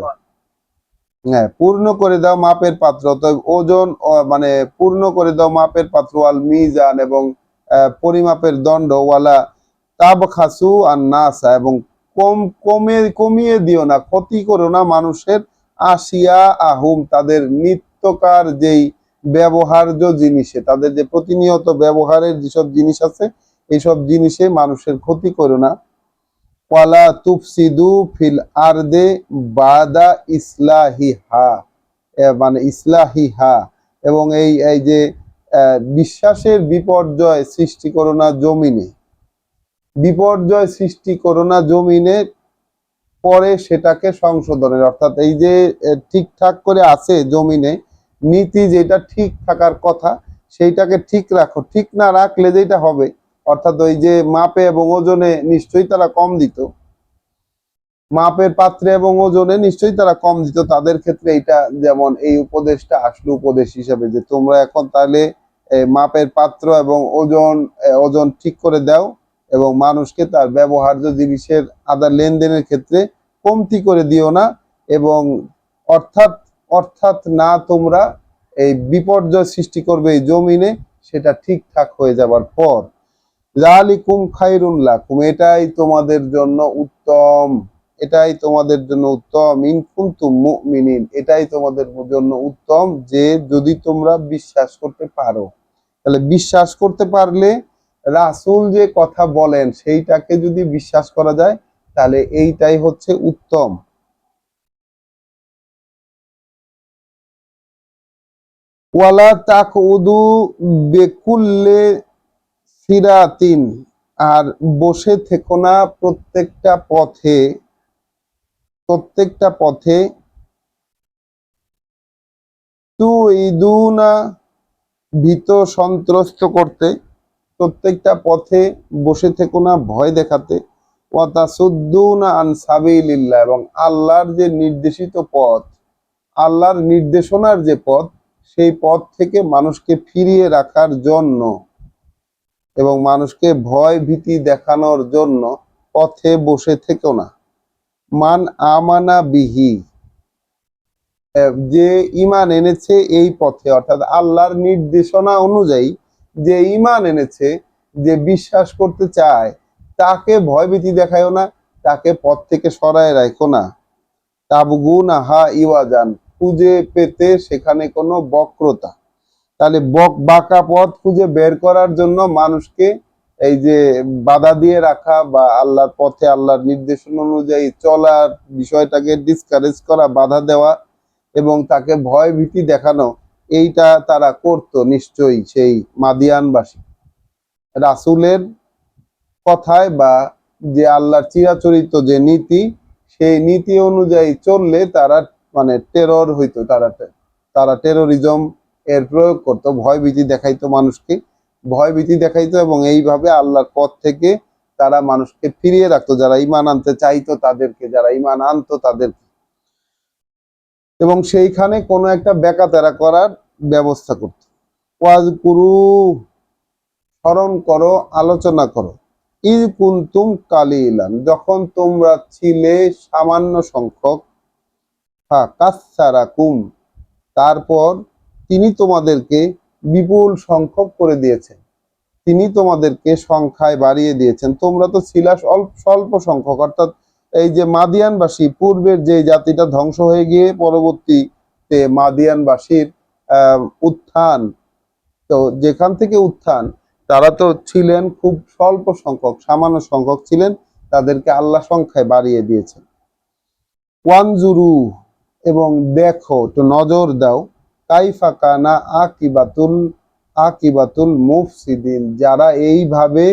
হ্যাঁ, পূর্ণ করে দাও মাপের পাত্র। তো ওজন মানে পূর্ণ করে দাও মাপের পাত্র, ওয়াল মিজান, এবং পরিমাপের দণ্ড, ওয়ালা তাবখাসু আন নাসা, এবং কমিয়ে দিও না, ক্ষতি করো না মানুষের, আসিয়া আহুম, তাদের নিত্যকার যেই ব্যবহার্য জিনিসে, তাদের যে প্রতিনিয়ত ব্যবহারের যেসব জিনিস আছে, এইসব জিনিসে মানুষের ক্ষতি করো না। ওয়ালা তুফসিদু ফিল আরদে বাদা ইসলাহিহা, মানে ইসলাহিহা, এবং এই যে বিশ্বাসের বিপর্যয় সৃষ্টি করো না জমিনে, বিপর্যয় সৃষ্টি করো না জমিনে, পরে সেটাকে সংশোধনের, অর্থাৎ এই যে ঠিকঠাক করে আছে জমিনে, নীতি যেটা ঠিক থাকার কথা সেইটাকে ঠিক রাখো, ঠিক না রাখলে যেটা হবে, অর্থাৎ ওই যে মাপে এবং ওজনে নিশ্চয়ই তারা কম দিত, মাপের পাত্রে এবং ওজনে নিশ্চয়ই তারা কম দিত, তাদের ক্ষেত্রে এটা যেমন এই উপদেশটা আসলো উপদেশ হিসাবে যে তোমরা এখন তাহলে মাপের পাত্র এবং ওজন ঠিক করে দাও এবং মানুষকে তার ব্যবহার্য জিনিসের আদার লেনদেনের ক্ষেত্রে কমতি করে দিও না, এবং অর্থাৎ অর্থাৎ না তোমরা এই বিপর্যয় সৃষ্টি করবে এই জমিনে, সেটা ঠিকঠাক হয়ে যাবার পর। যালিকুম খায়রুন লাকুম, এটাই তোমাদের জন্য উত্তম, এটাই তোমাদের জন্য উত্তম, ইন কুনতুম মুমিনিন, এটাই তোমাদের জন্য উত্তম যে যদি তোমরা বিশ্বাস করতে পারো। তাহলে বিশ্বাস করতে পারলে রাসূল যে কথা বলেন সেইটাকে যদি বিশ্বাস করা যায় তাহলে এইটাই হচ্ছে উত্তম। ওয়ালা তাকউদু বিকুল্লি সিরাতিন, আর বসে থেকো না প্রত্যেকটা পথে, প্রত্যেকটা পথে, তুইদুনা, ভীত সন্ত্রস্ত করতে, প্রত্যেকটা পথে বসে থেকো না ভয় দেখাতে, ওয়াতাসুদ্দুনা আন সাবিলিল্লাহ, এবং আল্লাহর যে নির্দেশিত পথ, আল্লাহর নির্দেশনার যে পথ, সেই পথ থেকে মানুষকে ফিরিয়ে রাখার জন্য এবং মানুষকে ভয় ভীতি দেখানোর জন্য পথে বসে থেকো না। মান আমানা বিহি, যে ঈমান এনেছে এই পথে, অর্থাৎ আল্লাহর নির্দেশনা অনুযায়ী যে ঈমান এনেছে, যে বিশ্বাস করতে চায়, তাকে ভয়ভীতি দেখায়ও না, তাকে পথ থেকে সরায় রাখো না। তাবগুনাহা ইওয়াজান, খুঁজে পেতে সেখানে কোনো বক্রতা, তাহলে বাঁকা পথ খুঁজে বের করার জন্য মানুষকে এই যে বাধা দিয়ে রাখা বা আল্লাহর পথে আল্লাহর নির্দেশনা অনুযায়ী চলার বিষয়টাকে ডিসকারেজ করা, বাধা দেওয়া এবং তাকে ভয় ভীতি দেখানো, এইটা তারা করত নিশ্চয়ই সেই মাদিয়ানবাসী। রাসূলের কথায় বা যে আল্লাহর চিরাচরিত যে নীতি, সেই নীতি অনুযায়ী চললে তারা মানে টেরর হইতো, তারা টেরোরিজম এর প্রয়োগ করতো, ভয় ভীতি দেখাইতো মানুষকে, ভয় ভীতি দেখাইতো এবং এইভাবে আল্লাহর পথ থেকে তারা মানুষকে ফিরিয়ে রাখতো, যারা ঈমান আনতে চাইতো তাদেরকে, যারা ঈমান আনতো তাদেরকে, এবং সেইখানে কোনো একটা বেকাতেরা করার ব্যবস্থা করত। ওয়াজকুরু, স্মরণ করো, আলোচনা করো, ইয কুনতুম কালিলান, যখন তোমরা ছিলে সামান্য সংখ্যক, কাসসারাকুম, তারপর তিনি তোমাদেরকে বিপুল সংখ্যক করে দিয়েছেন, তিনি তোমাদেরকে সংখ্যায় বাড়িয়ে দিয়েছেন, তোমরা তো ছিলা স্বল্প সংখ্যক, অর্থাৎ এই যে মাদিয়ানবাসী, পূর্বের যে জাতিটা ধ্বংস হয়ে গিয়ে পরবর্তীতে মাদিয়ানবাসীর উত্থান, তো যেখান থেকে উত্থান, তারা তো ছিলেন খুব স্বল্প সংখ্যক, সামান্য সংখ্যক ছিলেন, তাদেরকে আল্লাহ সংখ্যায় বাড়িয়ে দিয়েছেন। ওয়ানজুরু, এবং দেখো, তো নজর দাও, কাইফা কানা আকিবাতুল মুফসিদিন, যারা এইভাবে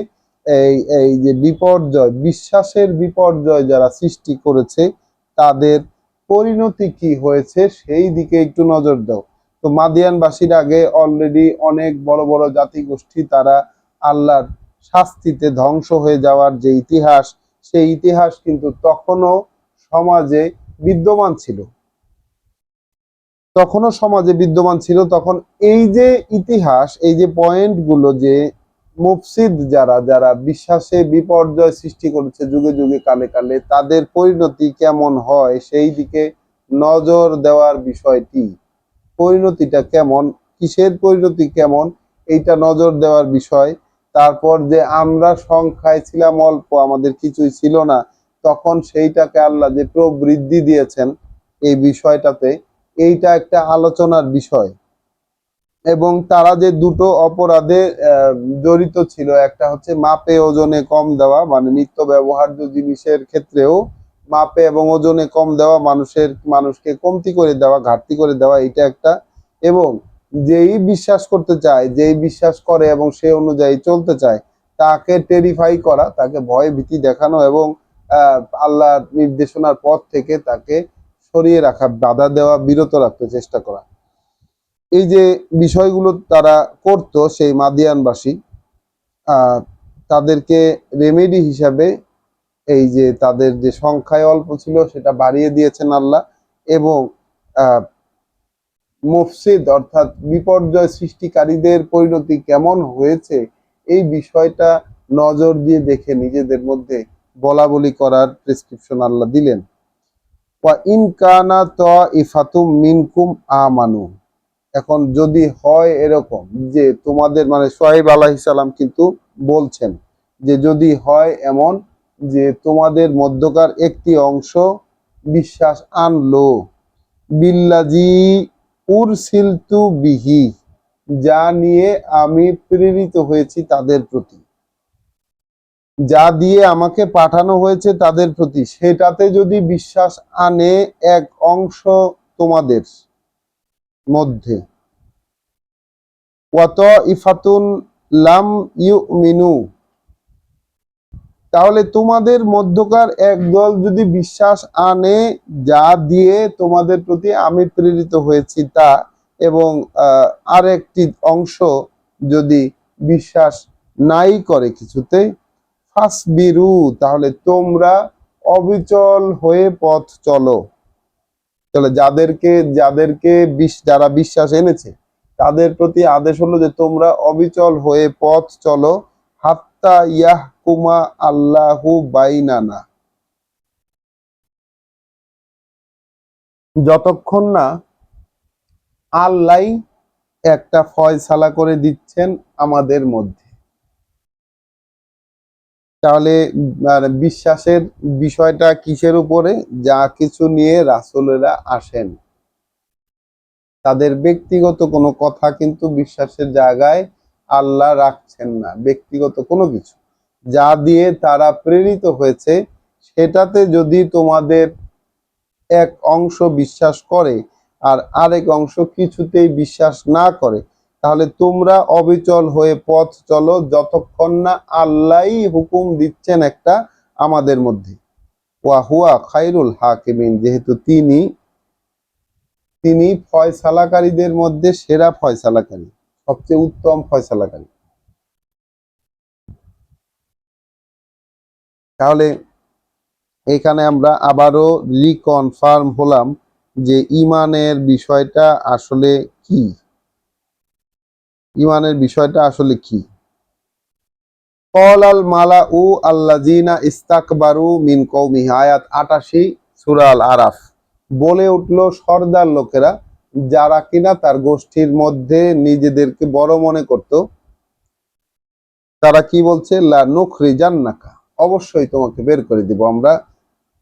এই এই যে বিপর্যয়, বিশ্বাসের বিপর্যয় যারা সৃষ্টি করেছে, তাদের পরিণতি কি হয়েছে সেই দিকে একটু নজর দাও। তো মাদিয়ানবাসীর আগে অলরেডি অনেক বড় বড় জাতিগোষ্ঠী, তারা আল্লাহর শাস্তিতে ধ্বংস হয়ে যাওয়ার যে ইতিহাস, সেই ইতিহাস কিন্তু তখনও সমাজে বিদ্যমান ছিল, তখনও সমাজে বিদ্যমান ছিল। তখন এই যে ইতিহাস, এই যে পয়েন্টগুলো, যে মুফসিদ যারা যারা বিশ্বাসে বিপর্যয় সৃষ্টি করেছে যুগে যুগে কালে কালে, তাদের পরিণতি কেমন হয় সেই দিকে নজর দেওয়ার বিষয়টি, পরিণতিটা কেমন, কিসের পরিণতি কেমন, এইটা নজর দেওয়ার বিষয়। তারপর যে আমরা সংখ্যায় ছিলাম অল্প, আমাদের কিছুই ছিল না, তখন সেইটাকে আল্লাহ যে প্রবৃদ্ধি দিয়েছেন এই বিষয়টাতে, এইটা একটা আলোচনার বিষয়। এবং তারা যে দুটো অপরাধে জড়িত ছিল, একটা হচ্ছে মাপে ওজনে কম দেওয়া, মানে নিত্য ব্যবহার্য জিনিসের ক্ষেত্রেও মাপে এবং ওজনে কম দেওয়া, মানুষকে কমতি করে দেওয়া, ঘাটতি করে দেওয়া, এটা একটা। এবং যেই বিশ্বাস করতে চায়, যেই বিশ্বাস করে এবং সে অনুযায়ী চলতে চায়, তাকে টেরিফাই করা, তাকে ভয় ভীতি দেখানো এবং আল্লাহর নির্দেশনার পথ থেকে তাকে সরিয়ে রাখা, বাধা দেওয়া, বিরত রাখতে চেষ্টা করা। এই যে বিষয়গুলো তারা করত সেই মাদিয়ানবাসী, তাদেরকে রেমেডি হিসাবে এই যে তাদের যে সংখ্যায় অল্প ছিল সেটা বাড়িয়ে দিয়েছেন আল্লাহ, এবং মুফসিদ অর্থাৎ বিপর্যয় সৃষ্টিকারীদের পরিণতি কেমন হয়েছে এই বিষয়টা নজর দিয়ে দেখে নিজেদের মধ্যে বলা বলি করার প্রেসক্রিপশন আল্লাহ দিলেন। ওয়া ইন কানা তাইফাতুম মিনকুম আমানু, এখন যদি হয় এরকম যে তোমাদের, মানে সোহাইব আলাইহিস সালাম কিন্তু বলছেন যে যদি হয় এমন যে তোমাদের মধ্যকার একটি অংশ বিশ্বাস আনলো বিল্লাজি উরসিলতু বিহি, যা নিয়ে আমি প্রেরিত হয়েছি তাদের প্রতি, যা দিয়ে আমাকে পাঠানো হয়েছে তাদের প্রতি, সেটাতে যদি বিশ্বাস আনে এক অংশ তোমাদের মধ্যে, ওয়াতাইফাতুন লাম ইউমিনু, তাহলে তোমাদের মধ্যকার এক দল যদি বিশ্বাস আনে যা দিয়ে তোমাদের প্রতি আমি প্রেরিত হয়েছি তা, এবং আরেকটি অংশ যদি বিশ্বাস নাই করে কিছুতে, ফাসবিরু, তাহলে তোমরা অবিচল হয়ে পথ চলো। তাহলে যাদেরকে যাদেরকে যারা বিশ্বাস এনেছে তাদের প্রতি আদেশ হলো যে তোমরা অবিচল হয়ে পথ চলো, হাত্তা ইয়াহকুমা আল্লাহু বাইনানা, যতক্ষণ না আল্লাহ একটা ফয়সালা করে দিচ্ছেন আমাদের মধ্যে। তাহলে বিশ্বাসের বিষয়টা কিসের উপরে? যা কিছু নিয়ে রাসূলেরা আসেন তাদের ব্যক্তিগত কোনো কথা কিন্তু বিশ্বাসের জায়গায় আল্লাহ রাখছেন না। ব্যক্তিগত কোনো কিছু যা দিয়ে তারা প্রেরিত হয়েছে সেটাতে যদি তোমাদের এক অংশ বিশ্বাস করে আর আরেক অংশ কিছুতেই বিশ্বাস না করে, তাহলে তোমরা অবিচল হয়ে পথ চলো যতক্ষণ না আল্লাহই হুকুম দিচ্ছেন একটা আমাদের মধ্যে। ওয়া হুয়া খায়রুল হাকিমিন, যেহেতু তিনি ফয়সালাকারীদের মধ্যে সেরা ফয়সালাকারী, সবচেয়ে উত্তম ফয়সালাকারী। তাহলে এখানে আমরা আবারও রিকনফার্ম হলাম যে ইমানের বিষয়টা আসলে কি, ইমানের বিষয়টা আসলে কি। ক্বালাল মালাউ আল্লাযিনা ইস্তাকবারু মিন কওমিহি, আয়াত ৮৮ সূরা আল আরাফ। বলে উঠল সর্দার লোকেরা, যারা কিনা তার গোষ্ঠীর মধ্যে নিজেদেরকে বড় মনে করত, তারা কি বলছে? লা নুখরিজান্নাকা, অবশ্যই তোমাকে বের করে দিব আমরা,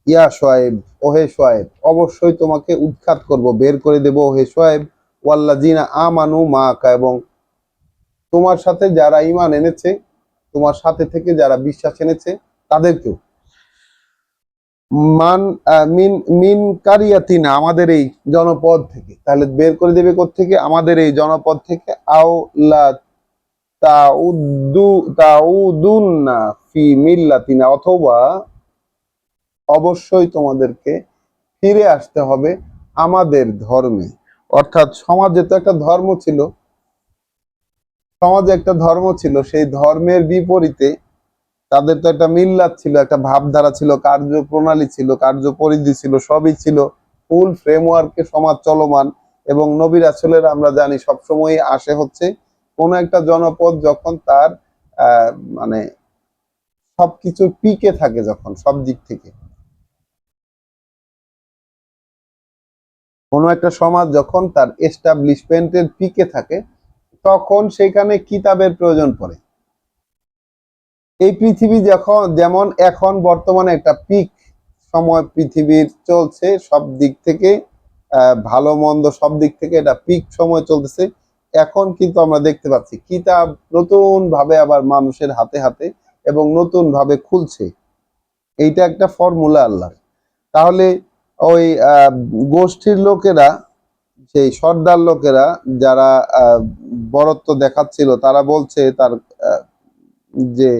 ইয়া শোয়েব, ওহে শোয়েব, অবশ্যই তোমাকে উৎখাত করব, বের করে দেব ওহে শোয়েব, ওয়াল্লাযিনা আমানু মাকা, এবং তোমার সাথে যারা ঈমান এনেছে, তোমার সাথে থেকে যারা বিশ্বাস এনেছে তাদেরকেও, মান মিন মিন কারিয়াতিনা, আমাদের এই জনপদ থেকে। তাহলে বের করে দেবে কোত্থেকে? আমাদের এই জনপদ থেকে। আও লা তাউদুন্না ফি মিল্লাতিনা, অথবা অবশ্যই তোমাদেরকে ফিরে আসতে হবে আমাদের ধর্মে। অর্থাৎ সমাজে তো একটা ধর্ম ছিল, সমাজে একটা ধর্ম ছিল, সেই ধর্মের বিপরীতে তাদের তো একটা মিল্লাত ছিল, একটা ভাবধারা ছিল, কার্যপ্রণালী ছিল, কার্যপরিধি ছিল, সবই ছিল, ফুল ফ্রেমওয়ার্কে সমাজ চলমান। এবং নবী রাসূলেরা আমরা জানি সবসময় আসে হচ্ছে কোন একটা জনপদ যখন তার মানে সবকিছু পিকে থাকে, যখন সব দিক থেকে কোনো একটা সমাজ যখন তার এস্টাবলিশমেন্টের পিকে থাকে, তখন সেখানে কিতাবের প্রয়োজন পড়ে। এই পৃথিবী যখন, যেমন এখন বর্তমানে একটা পিক সময় পৃথিবীর চলছে, সব দিক থেকে ভালো মন্দ সব দিক থেকে এটা পিক সময় চলতেছে। এখন কিন্তু আমরা দেখতে পাচ্ছি কিতাব নতুন ভাবে আবার মানুষের হাতে হাতে এবং নতুন ভাবে খুলছে। এইটা একটা ফর্মুলা আল্লাহর। তাহলে ওই গোষ্ঠীর লোকেরা সেই সর্দার লোকেরা যারা বরত্ব দেখাচ্ছিল তারা বলছে তার যে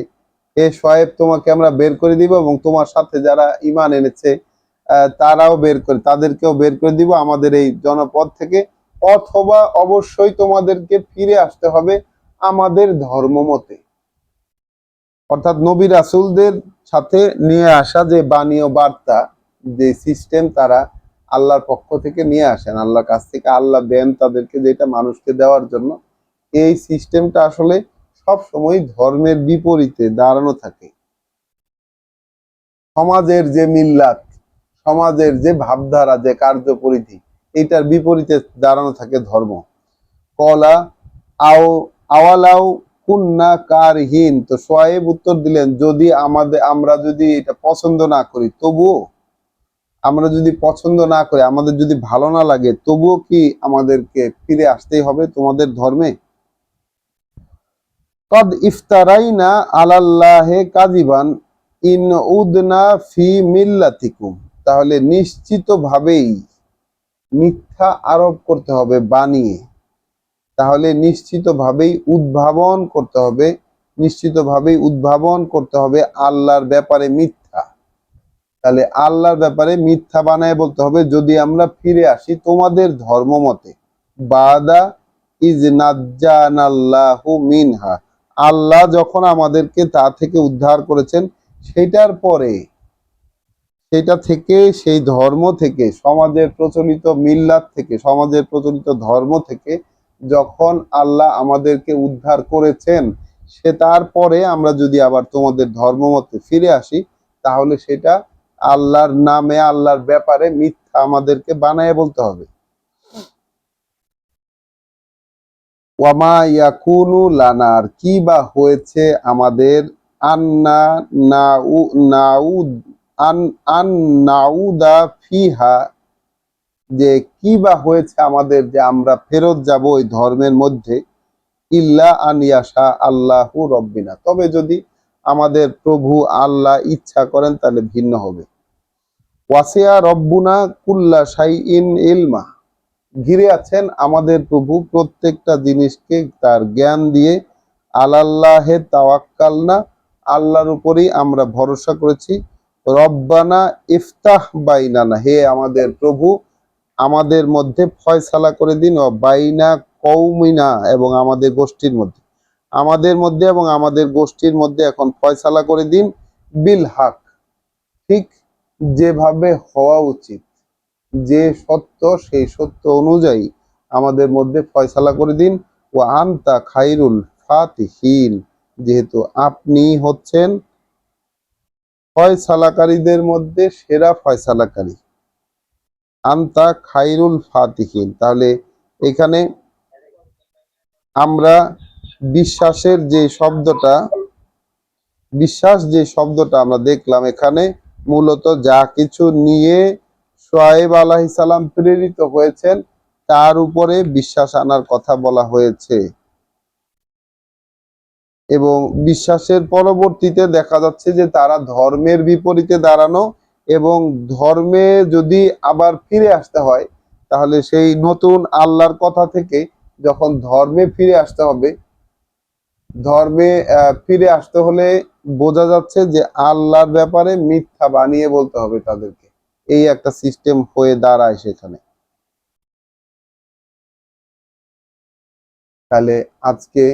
শোয়েব তোমাকে আমরা বের করে দিব এবং তোমার সাথে যারা ঈমান এনেছে তারাও তাদেরকেও বের করে দিব আমাদের এই জনপদ থেকে, অথবা অবশ্যই তোমাদেরকে ফিরে আসতে হবে আমাদের ধর্ম মতে। অর্থাৎ নবী রাসূলদের সাথে নিয়ে আসা যে বাণী ও বার্তা, যে সিস্টেম তারা আল্লাহর পক্ষ থেকে নিয়ে আসেন, আল্লাহর কাছ থেকে আল্লাহ দেন তাদেরকে, যেটা মানুষকে দেওয়ার জন্য, এই সিস্টেমটা আসলে সব সময় ধর্মের বিপরীতে দাঁড়ানো থাকে। সমাজের যে মিল্লাত, সমাজের যে ভাবধারা, যে কার্যপরিধি, এটার বিপরীতে দাঁড়ানো থাকে ধর্ম। কলা আও আওয়ালাও কুন্না কারহীন, তো শোয়েব উত্তর দিলেন, যদি আমরা যদি এটা পছন্দ না করি, তবুও আমরা যদি পছন্দ না করি, আমাদের যদি ভালো না লাগে, তবুও কি আমাদেরকে ফিরে আসতেই হবে তোমাদের ধর্মে? কদ ইফতারাইনা আলাল্লাহে কাযিবান ইন উদনা ফি মিল্লাতিকুম, তাহলে নিশ্চিতভাবেই মিথ্যা আরোপ করতে হবে বানিয়ে, তাহলে নিশ্চিতভাবেই উদ্ভাবন করতে হবে আল্লাহর ব্যাপারে মিথ্যা। তাহলে আল্লাহর ব্যাপারে মিথ্যা বানায় বলতে হবে, যদি আমরা ফিরে আসি তোমাদের ধর্ম মতে, বাদা ইজ নাজ্জানাল্লাহু মিনহা, আল্লাহ যখন আমাদেরকে তা থেকে উদ্ধার করেছেন, সেটার পরে সেটা থেকে, সেই ধর্ম থেকে, সমাজের প্রচলিত মিল্লাত থেকে, সমাজের প্রচলিত ধর্ম থেকে যখন আল্লাহ আমাদেরকে উদ্ধার করেছেন, সে তারপরে আমরা যদি আবার তোমাদের ধর্ম মতে ফিরে আসি, তাহলে সেটা আল্লাহর নামে, আল্লাহর ব্যাপারে মিথ্যা আমাদেরকে বানায় বলতে হবে। ওয়ামা ইয়াকুনু লানা, আর কি বা হয়েছে আমাদের, আন্না নাউ নাউদ আন আন নাউদা ফিহা, যে কি বা হয়েছে আমাদের যে আমরা ফেরত যাব ওই ধর্মের মধ্যে, ইল্লা আন ইয়াশা আল্লাহু রব্বিনা, তবে যদি আমাদের প্রভু আল্লাহ ইচ্ছা করেন তাহলে ভিন্ন হবে। ওয়াসিয়া রব্বুনা কুল্লা শাইইন ইলমা, ঘিরে আছেন আমাদের প্রভু প্রত্যেকটা জিনিসকে তার জ্ঞান দিয়ে। আলাল্লাহে তাওয়াক্কালনা, আল্লাহর উপরেই আমরা ভরসা করেছি। রব্বানা ইফতাহ বাইনানা, হে আমাদের প্রভু আমাদের মধ্যে ফয়সালা করে দিন, ও বাইনা কওমিনা, এবং আমাদের গোষ্ঠীর মধ্যে, এবং আমাদের গোষ্ঠীর মধ্যে এখন ফয়সালা করে দিন, বিল হক, ঠিক যেভাবে হওয়া উচিত, যে সত্য সেই সত্য অনুযায়ী আমাদের মধ্যে ফয়সালা করে দিন। ও আনতা খাইরুল ফাতিহিন, যেহেতু আপনি হচ্ছেন ফয়সালাকারীদের মধ্যে সেরা ফয়সালাকারী। আনতা খাইরুল ফাতিহিন, তাহলে এখানে আমরা বিশ্বাসের যে শব্দটা, আমরা দেখলাম, এখানে মূলত যা কিছু নিয়ে শোয়েব আলাইহিস সালাম প্রেরিত হয়েছেন তার উপরে বিশ্বাস আনার কথা বলা হয়েছে। এবং বিশ্বাসের পরবর্তীতে দেখা যাচ্ছে যে তারা ধর্মের বিপরীতে দাঁড়ানো, এবং ধর্মে যদি আবার ফিরে আসতে হয়, তাহলে সেই নতুন আল্লাহর কথা থেকে যখন ধর্মে ফিরে আসতে হবে, ধর্মে ফিরে আসতে হলে বোঝা যাচ্ছে যে আল্লাহর ব্যাপারে মিথ্যা বানিয়ে বলতে হবে তাদেরকে, এই একটা সিস্টেম হয়ে দাঁড়ায় সেখানে। তাহলে আজকে